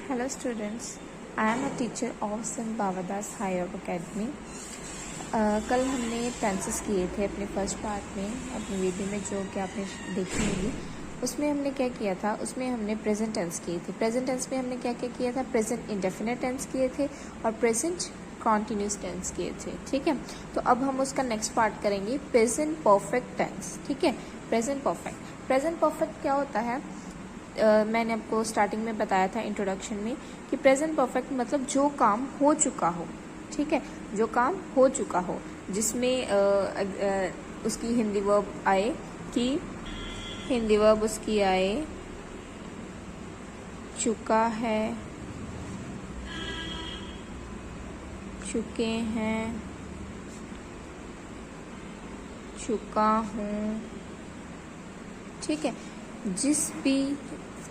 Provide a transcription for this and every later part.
Hello students, I am a teacher of St. Bavadas Higher Academy. कल हमने tenses किए थे अपने फर्स्ट पार्ट में, अपनी वीडियो में जो कि आपने देखी होगी। उसमें हमने क्या किया था, उसमें हमने प्रेजेंट टेंस किए थे। प्रेजेंट टेंस में हमने क्या क्या किया था, प्रेजेंट इंडेफिनिट टेंस किए थे और प्रेजेंट कॉन्टिन्यूस टेंस किए थे। ठीक है, तो अब हम उसका नेक्स्ट पार्ट करेंगे, प्रेजेंट परफेक्ट टेंस। ठीक है, प्रेजेंट परफेक्ट क्या होता है? मैंने आपको स्टार्टिंग में बताया था इंट्रोडक्शन में कि प्रेजेंट परफेक्ट मतलब जो काम हो चुका हो। ठीक है, जो काम हो चुका हो, जिसमें उसकी हिंदी वर्ब आए, कि हिंदी वर्ब उसकी आए चुका है, चुके हैं, चुका हूँ। ठीक है, जिस भी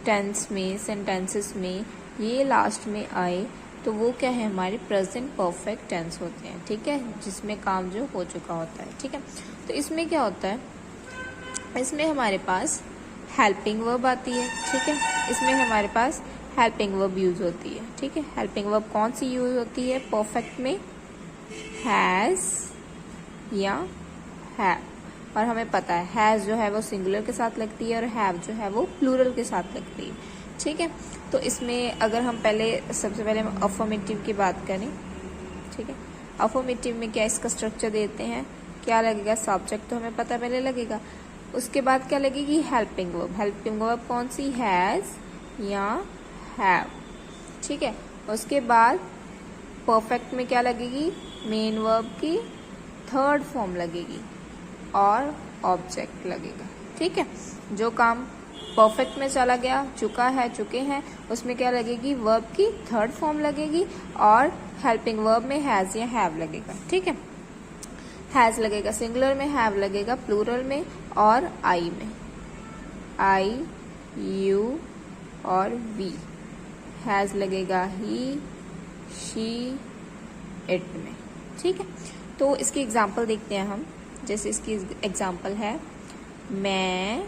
टेंस में, सेंटेंसेस में ये लास्ट में आए तो वो क्या है, हमारे प्रेजेंट परफेक्ट टेंस होते हैं। ठीक है, जिसमें काम जो हो चुका होता है। ठीक है, तो इसमें क्या होता है, इसमें हमारे पास हेल्पिंग वर्ब आती है। ठीक है, इसमें हमारे पास हेल्पिंग वर्ब यूज होती है। ठीक है, हेल्पिंग वर्ब कौन सी यूज होती है परफेक्ट में? हैज या हैव। और हमें पता है हैज जो है वो सिंगुलर के साथ लगती है और हैव जो है वो प्लूरल के साथ लगती है। ठीक है, तो इसमें अगर हम सबसे पहले हम अफर्मेटिव की बात करें। ठीक है, अफर्मेटिव में क्या इसका स्ट्रक्चर देते हैं, क्या लगेगा, सब्जेक्ट तो हमें पता पहले लगेगा, उसके बाद क्या लगेगी, हेल्पिंग वर्ब। हेल्पिंग वर्ब कौन सी, हैज या हैव। ठीक है, उसके बाद परफेक्ट में क्या लगेगी, मेन वर्ब की थर्ड फॉर्म लगेगी और ऑब्जेक्ट लगेगा। ठीक है, जो काम परफेक्ट में चला गया, चुका है, चुके हैं, उसमें क्या लगेगी, वर्ब की थर्ड फॉर्म लगेगी और हेल्पिंग वर्ब में हैज या हैव लगेगा। ठीक है, हैज लगेगा सिंगुलर में, हैव लगेगा प्लूरल में और आई में, आई, यू और वी। हैज लगेगा ही, शी, इट में। ठीक है, तो इसकी एग्जाम्पल देखते हैं हम। जैसे इसकी एग्जाम्पल है मैं,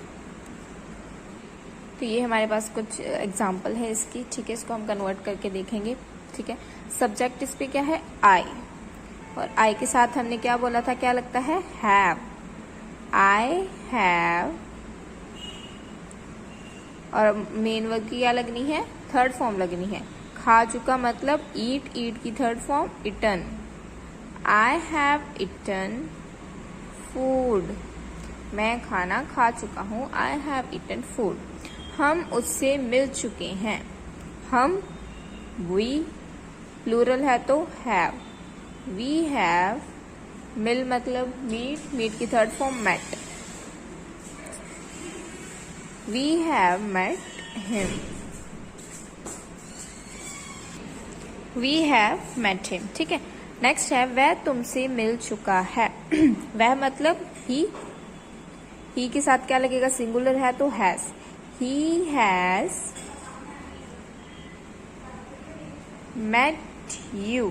तो ये हमारे पास कुछ एग्जाम्पल है इसकी। ठीक है, इसको हम कन्वर्ट करके देखेंगे। ठीक है, सब्जेक्ट इस पे क्या है, आई, और आई के साथ हमने क्या बोला था, क्या लगता है, हैव। आई हैव, और मेन वर्ब की क्या लगनी है, थर्ड फॉर्म लगनी है। खा चुका मतलब ईट, ईट की third form eaten. I have eaten food, मैं खाना खा चुका हूँ, आई हैव इटन फूड। हम उससे मिल चुके हैं, हम, वी, प्लूरल है तो हैव, वी हैव, मिल मतलब मीट, मीट की third form met, we have met him, we have met him. ठीक है, नेक्स्ट है वह तुमसे मिल चुका है। वह मतलब ही के साथ क्या लगेगा, सिंगुलर है तो has, he has met you.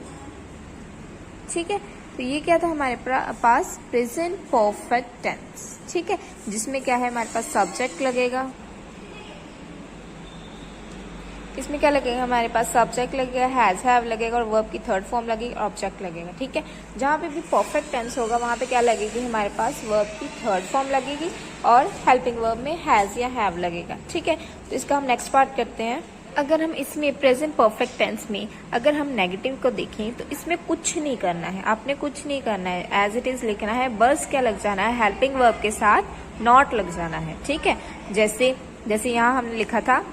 ठीक है, तो ये क्या था हमारे पास, प्रेजेंट परफेक्ट टेंस। ठीक है, जिसमें क्या है हमारे पास सब्जेक्ट लगेगा, इसमें क्या लगेगा हमारे पास, सब्जेक्ट लगेगा, हैज, हैव लगेगा और वर्ब की थर्ड फॉर्म लगेगी, ऑब्जेक्ट लगेगा। ठीक है, जहाँ पे भी परफेक्ट टेंस होगा वहाँ पे क्या लगेगी हमारे पास, वर्ब की थर्ड फॉर्म लगेगी और हेल्पिंग वर्ब में हैज या हैव लगेगा। ठीक है, तो इसका हम नेक्स्ट पार्ट करते हैं। अगर हम इसमें प्रेजेंट परफेक्ट टेंस में अगर हम नेगेटिव को देखें तो इसमें कुछ नहीं करना है, आपने कुछ नहीं करना है, एज इट इज लिखना है। बस क्या लग जाना है, हेल्पिंग वर्ब के साथ नॉट लग जाना है। ठीक है, जैसे यहाँ हमने लिखा था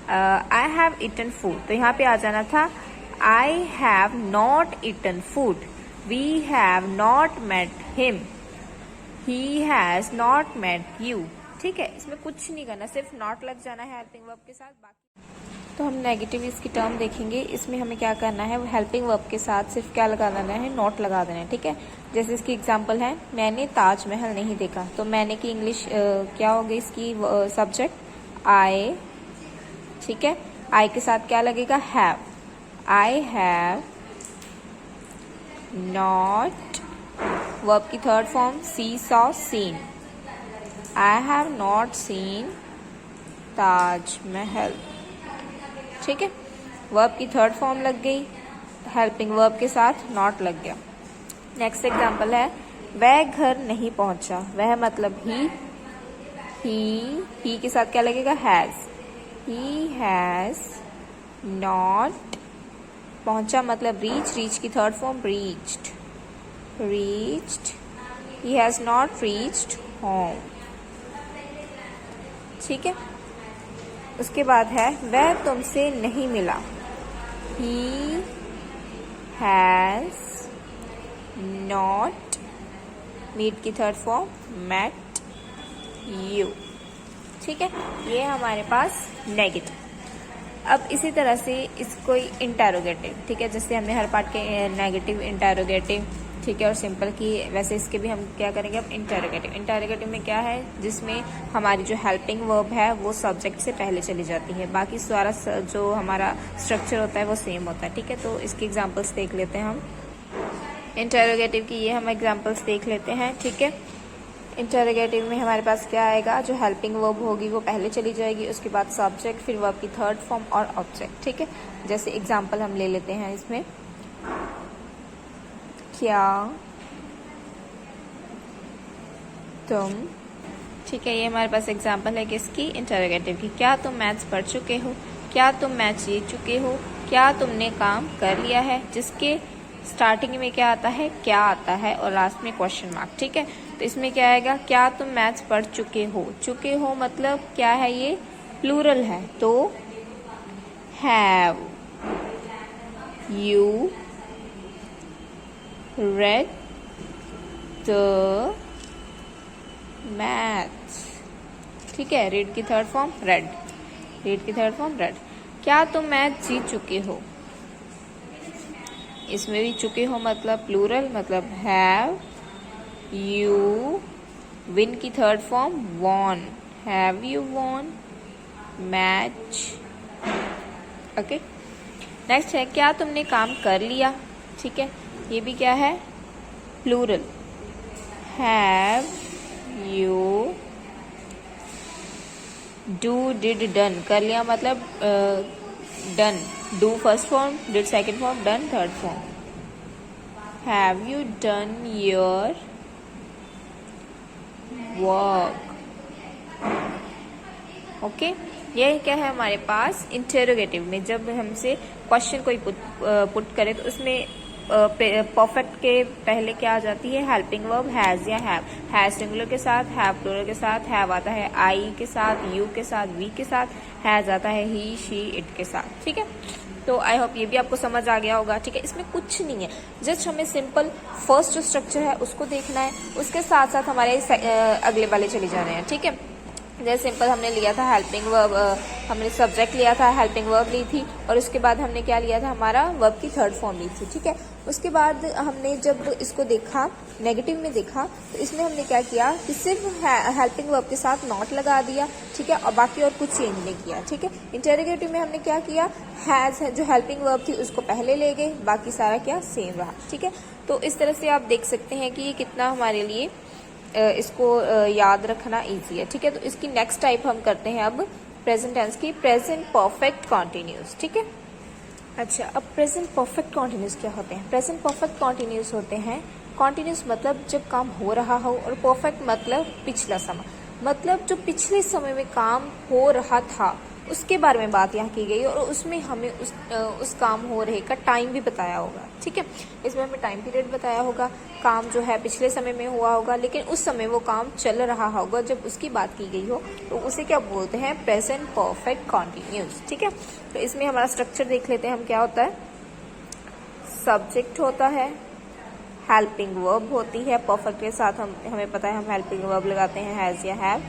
आई हैव इटन फूड, तो यहाँ पे आ जाना था I have not eaten food, we have not met him, he has not met you. ठीक है, इसमें कुछ नहीं करना, सिर्फ नॉट लग जाना है हेल्पिंग वर्ब के साथ। बाकी तो हम नेगेटिव इसकी टर्म देखेंगे, इसमें हमें क्या करना है, हेल्पिंग वर्ब के साथ सिर्फ क्या लगा देना है, नॉट लगा देना है। ठीक है, जैसे इसकी एग्जांपल है मैंने ताजमहल नहीं देखा, तो मैंने की इंग्लिश क्या होगी इसकी, सब्जेक्ट आई। ठीक है, आई के साथ क्या लगेगा, have, I have not, verb की third form see, saw, seen, I have not seen Taj Mahal. ठीक है, वर्ब की थर्ड फॉर्म लग गई, हेल्पिंग वर्ब के साथ नॉट लग गया। नेक्स्ट एग्जाम्पल है वह घर नहीं पहुंचा। वह मतलब ही के साथ क्या लगेगा, हैज। ही हैज नॉट पहुंचा मतलब रीच की third form reached. He has not reached home. ठीक है, उसके बाद है वह तुमसे नहीं मिला। ही हैज नॉट मीट की थर्ड फॉर्म मेट यू। ठीक है, ये हमारे पास नेगेटिव। अब इसी तरह से इसको इंटरोगेटिव, ठीक है, जैसे हमने हर पार्ट के नेगेटिव, इंटरोगेटिव, ठीक है, और सिंपल की, वैसे इसके भी हम क्या करेंगे अब इंटरोगेटिव। इंटरोगेटिव में क्या है, जिसमें हमारी जो हेल्पिंग वर्ब है वो सब्जेक्ट से पहले चली जाती है, बाकी सारा जो हमारा स्ट्रक्चर होता है वो सेम होता है। ठीक है, तो इसकी एग्जांपल्स देख लेते हैं हम। इंटरोगेटिव की ये हम एग्जांपल्स देख लेते हैं। ठीक है, इंटरोगेटिव में हमारे पास क्या आएगा, जो हेल्पिंग वर्ब होगी वो पहले चली जाएगी, उसके बाद सब्जेक्ट, फिर वर्ब की थर्ड फॉर्म और ऑब्जेक्ट। ठीक है, जैसे एग्जांपल हम ले लेते हैं इसमें, क्या तुम, ठीक है, ये हमारे पास एग्जांपल है किसकी, इंटरोगेटिव की। क्या तुम मैथ्स पढ़ चुके हो, क्या तुम मैथ्स जीत चुके हो, क्या तुमने काम कर लिया है, जिसके स्टार्टिंग में क्या आता है, क्या आता है, और लास्ट में क्वेश्चन मार्क। ठीक है, तो इसमें क्या आएगा, क्या तुम मैथ्स पढ़ चुके हो। चुके हो मतलब क्या है, ये प्लूरल है, तो have you read the maths। ठीक है, रीड की थर्ड फॉर्म रेड, रीड की थर्ड फॉर्म रेड। क्या तुम मैथ जीत चुके हो, इसमें भी चुके हो मतलब प्लूरल, मतलब हैव यू, विन की third form won, have you won match. Okay, next है क्या तुमने काम कर लिया। ठीक है, ये भी क्या है, plural, have you do did done. कर लिया मतलब done, do first form, did second form, done third form. Have you done your work. Okay, ये क्या है हमारे पास इंटरोगेटिव में, जब हमसे क्वेश्चन कोई पुट करे तो उसमें परफेक्ट के पहले क्या आ जाती है, हेल्पिंग वर्ब हैज या हैव। हैज सिंगुलर के साथ, हैव प्लूरल के साथ, हैव आता है आई के साथ, यू के साथ, वी के साथ, हैज आता है ही, शी, इट के साथ। ठीक है, तो आई होप ये भी आपको समझ आ गया होगा। ठीक है, इसमें कुछ नहीं है, जस्ट हमें सिंपल फर्स्ट जो स्ट्रक्चर है उसको देखना है, उसके साथ साथ हमारे अगले वाले चले जाने हैं। ठीक है, जैसे सिंपल हमने लिया था हेल्पिंग वर्ब, हमने सब्जेक्ट लिया था, हेल्पिंग वर्ब ली थी, और उसके बाद हमने क्या लिया था, हमारा वर्ब की थर्ड फॉर्म ली थी। ठीक है, उसके बाद हमने जब इसको देखा, नेगेटिव में देखा, तो इसमें हमने क्या किया कि सिर्फ हेल्पिंग वर्ब के साथ नॉट लगा दिया। ठीक है, और बाकी और कुछ चेंज नहीं किया। ठीक है, इंटरोगेटिव में हमने क्या किया, हैज जो हेल्पिंग वर्ब थी उसको पहले ले गए, बाकी सारा क्या सेम रहा। ठीक है, तो इस तरह से आप देख सकते हैं कि ये कितना हमारे लिए इसको याद रखना इजी है। ठीक है, तो इसकी नेक्स्ट टाइप हम करते हैं अब प्रेजेंट टेंस की, प्रेजेंट परफेक्ट कॉन्टिन्यूस। ठीक है, अच्छा, अब प्रेजेंट परफेक्ट कॉन्टिन्यूस क्या होते हैं। प्रेजेंट परफेक्ट कॉन्टिन्यूस होते हैं, कॉन्टिन्यूस मतलब जब काम हो रहा हो, और परफेक्ट मतलब पिछला समय, मतलब जो पिछले समय में काम हो रहा था उसके बारे में बात यहाँ की गई, और उसमें हमें उस काम हो रहे का टाइम भी बताया होगा। ठीक है, इसमें हमें टाइम पीरियड बताया होगा, काम जो है पिछले समय में हुआ होगा, लेकिन उस समय वो काम चल रहा होगा जब उसकी बात की गई हो, तो उसे क्या बोलते हैं, प्रेजेंट परफेक्ट कॉन्टिन्यूस। ठीक है, तो इसमें हमारा स्ट्रक्चर देख लेते हैं हम, क्या होता है, सब्जेक्ट होता है, हेल्पिंग वर्ब होती है, परफेक्ट के साथ हमें पता है हम हेल्पिंग वर्ब लगाते हैं, हैज या हैव,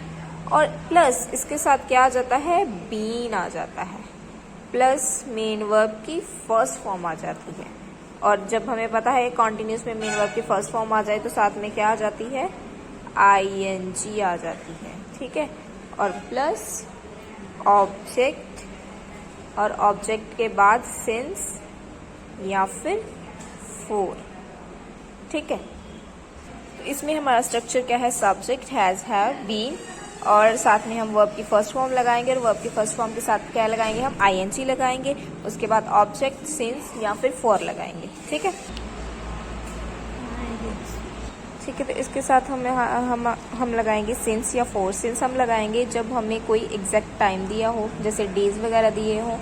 और प्लस इसके साथ क्या आ जाता है, बीन आ जाता है, प्लस मेन वर्ब की फर्स्ट फॉर्म आ जाती है। और जब हमें पता है कॉन्टिन्यूस में मेन वर्ब की फर्स्ट फॉर्म आ जाए तो साथ में क्या आ जाती है, ing आ जाती है। ठीक है, और प्लस ऑब्जेक्ट, और ऑब्जेक्ट के बाद सिंस या फिर फॉर। ठीक है, तो इसमें हमारा स्ट्रक्चर क्या है, सब्जेक्ट, हैज, हैव, बीन, और साथ में हम वर्ब की फर्स्ट फॉर्म लगाएंगे और वर्ब की फर्स्ट फॉर्म के साथ क्या लगाएंगे हम आईएनजी लगाएंगे, उसके बाद ऑब्जेक्ट, सिंस या फिर फॉर लगाएंगे। ठीक है, ठीक है। तो इसके साथ हम लगाएंगे सिंस या फोर। सिंस हम लगाएंगे जब हमें कोई एग्जैक्ट टाइम दिया हो, जैसे डेज वगैरह दिए हों,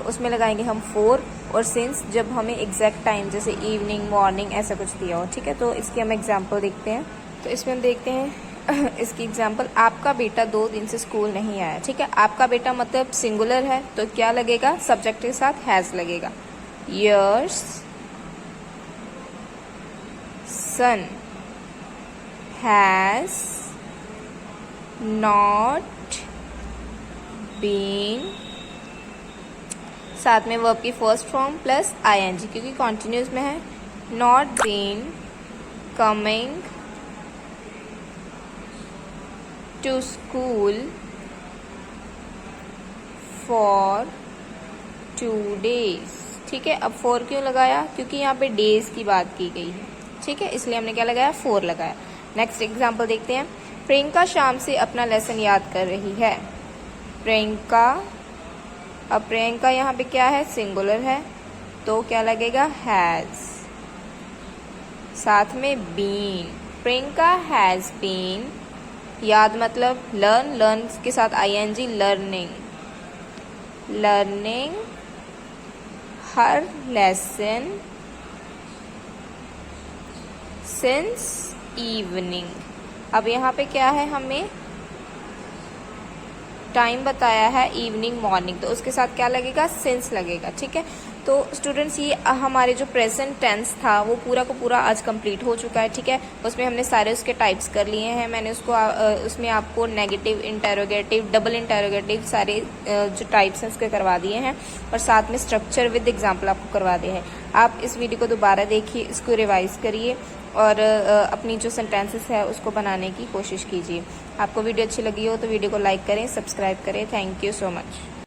उसमें लगाएंगे हम फोर। और सिंस जब हमें एग्जैक्ट टाइम जैसे इवनिंग, मॉर्निंग ऐसा कुछ दिया हो। ठीक है, तो इसकी हम एग्जांपल देखते हैं। तो इसमें हम देखते हैं इसकी एग्जांपल, आपका बेटा 2 दिन से स्कूल नहीं आया। ठीक है, आपका बेटा मतलब सिंगुलर है तो क्या लगेगा, सब्जेक्ट के साथ हैज़ लगेगा। Yours son has not been, साथ में वर्ब की फर्स्ट फॉर्म प्लस आईएनजी क्योंकि कॉन्टिन्यूस में है, not been coming to school for 2 days। ठीक है, अब 4 क्यों लगाया, क्योंकि यहाँ पे डेज की बात की गई है। ठीक है, इसलिए हमने क्या लगाया, 4 लगाया। नेक्स्ट एग्जाम्पल देखते हैं। प्रियंका शाम से अपना लेसन याद कर रही है। प्रियंका, अब प्रियंका यहाँ पे क्या है, सिंगुलर है तो क्या लगेगा, हैज। साथ में बीन, प्रियंका हैज बीन, याद मतलब लर्न, लर्न के साथ आईएनजी, लर्निंग, लर्निंग हर लेसन सिंस इवनिंग। अब यहाँ पे क्या है, हमें टाइम बताया है इवनिंग, मॉर्निंग, तो उसके साथ क्या लगेगा, सिंस लगेगा। ठीक है, तो स्टूडेंट्स ये हमारे जो प्रेजेंट टेंस था वो पूरा का पूरा आज कंप्लीट हो चुका है। ठीक है, उसमें हमने सारे उसके टाइप्स कर लिए हैं। मैंने उसमें आपको नेगेटिव, इंटेरोगेटिव, डबल इंटेरोगेटिव सारे जो टाइप्स हैं उसके करवा दिए हैं और साथ में स्ट्रक्चर विद एग्जाम्पल आपको करवा दिए हैं। आप इस वीडियो को दोबारा देखिए, इसको रिवाइज करिए और अपनी जो सेंटेंसेस है उसको बनाने की कोशिश कीजिए। आपको वीडियो अच्छी लगी हो तो वीडियो को लाइक करें, सब्सक्राइब करें। Thank you so much.